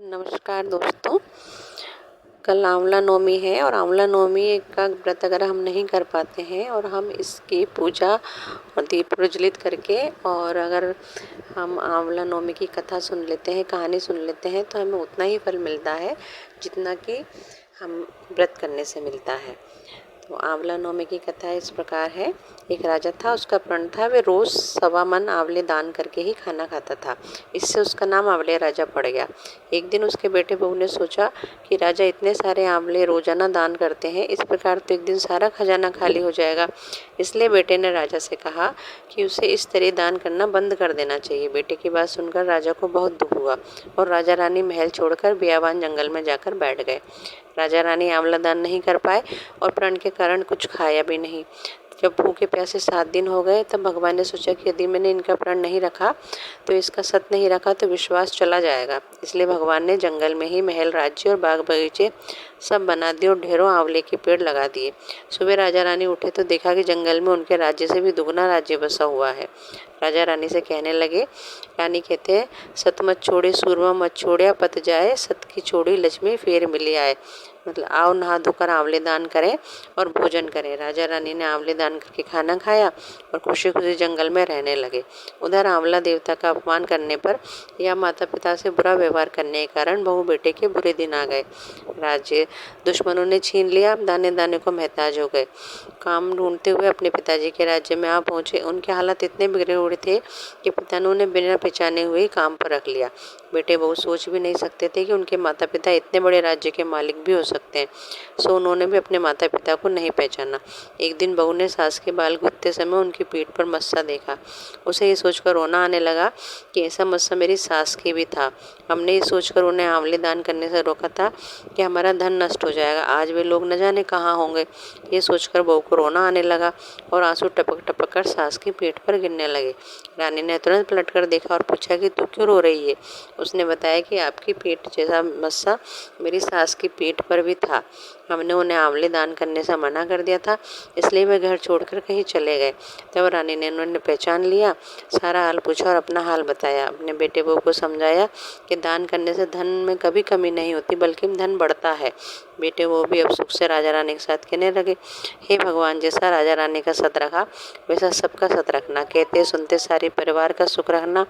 नमस्कार दोस्तों। कल आंवला नवमी है और आंवला नवमी का व्रत अगर हम नहीं कर पाते हैं और हम इसकी पूजा और दीप प्रज्वलित करके और अगर हम आंवला नवमी की कथा सुन लेते हैं, कहानी सुन लेते हैं, तो हमें उतना ही फल मिलता है जितना कि हम व्रत करने से मिलता है। तो आंवला नवमी की कथा इस प्रकार है। एक राजा था, उसका प्रण था वे रोज 1.25 मन आंवले दान करके ही खाना खाता था। इससे उसका नाम आंवले राजा पड़ गया। एक दिन उसके बेटे बहू ने सोचा कि राजा इतने सारे आंवले रोजाना दान करते हैं, इस प्रकार तो एक दिन सारा खजाना खाली हो जाएगा। इसलिए बेटे ने राजा से कहा कि उसे इस तरह दान करना बंद कर देना चाहिए। बेटे की बात सुनकर राजा को बहुत दुख हुआ और राजा रानी महल छोड़कर बियाबान जंगल में जाकर बैठ गए। राजा रानी आंवला दान नहीं कर पाए और प्रण के कारण कुछ खाया भी नहीं। जब भूखे प्यासे 7 दिन हो गए तब भगवान ने सोचा कि यदि मैंने इनका प्रण नहीं रखा तो इसका सत नहीं रखा तो विश्वास चला जाएगा। इसलिए भगवान ने जंगल में ही महल, राज्य और बाग बगीचे सब बना दिए और ढेरों आंवले के पेड़ लगा दिए। सुबह राजा रानी उठे तो देखा कि जंगल में उनके राज्य से भी दुगना राज्य बसा हुआ है। राजा रानी से कहने लगे, रानी कहते हैं, सत मत छोड़े सूरमा मत छोड़िया पत जाए, सत की छोड़ी लक्ष्मी फेर मिली आए। मतलब आओ नहा धोकर आंवले दान करें और भोजन करें। राजा रानी ने आंवले दान करके खाना खाया और खुशी खुशी जंगल में रहने लगे। उधर आंवला देवता का अपमान करने पर या माता पिता से बुरा व्यवहार करने के कारण बहू बेटे के बुरे दिन आ गए। राज्य दुश्मनों ने छीन लिया, दाने दाने को मोहताज हो गए। काम ढूंढते हुए अपने पिताजी के राज्य में आ पहुंचे। उनके हालात इतने बिगड़े हुए थे कि पिता ने उन्हें बिना पहचाने हुए ही काम पर रख लिया। बेटे बहू सोच भी नहीं सकते थे कि उनके माता पिता इतने बड़े राज्य के मालिक भी हो सकते हैं। सो उन्होंने भी अपने माता पिता को नहीं पहचाना। एक दिन बहू ने सास के बाल गूंथते समय उनकी पीठ पर मस्सा देखा। उसे ये सोचकर रोना आने लगा कि ऐसा मस्सा मेरी सास के भी था। हमने ये सोचकर उन्हें आंवले दान करने से रोका था कि हमारा धन नष्ट हो जाएगा, आज वे लोग न जाने कहाँ होंगे। ये सोचकर बहू को रोना आने लगा और आंसू टपक टपक कर सास की पीठ पर गिरने लगे। रानी ने तुरंत पलट कर देखा और पूछा कि तू क्यों रो रही है। उसने बताया कि आपकी पीठ जैसा मस्सा मेरी सास की पीठ पर भी था। हमने उन्हें आंवले दान करने से मना कर दिया था, इसलिए वे घर छोड़कर कहीं चले गए। तब रानी ने उन्हें पहचान लिया, सारा हाल पूछा और अपना हाल बताया। अपने बेटे बहू को समझाया कि दान करने से धन में कभी कमी नहीं होती बल्कि धन बढ़ता है। बेटे वो भी अब सुख से राजा रानी के साथ कहने लगे, हे भगवान, जैसा राजा रानी का सत रखा वैसा सबका सत रखना। कहते सुनते सारे परिवार का सुख रखना।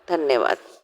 धन्यवाद।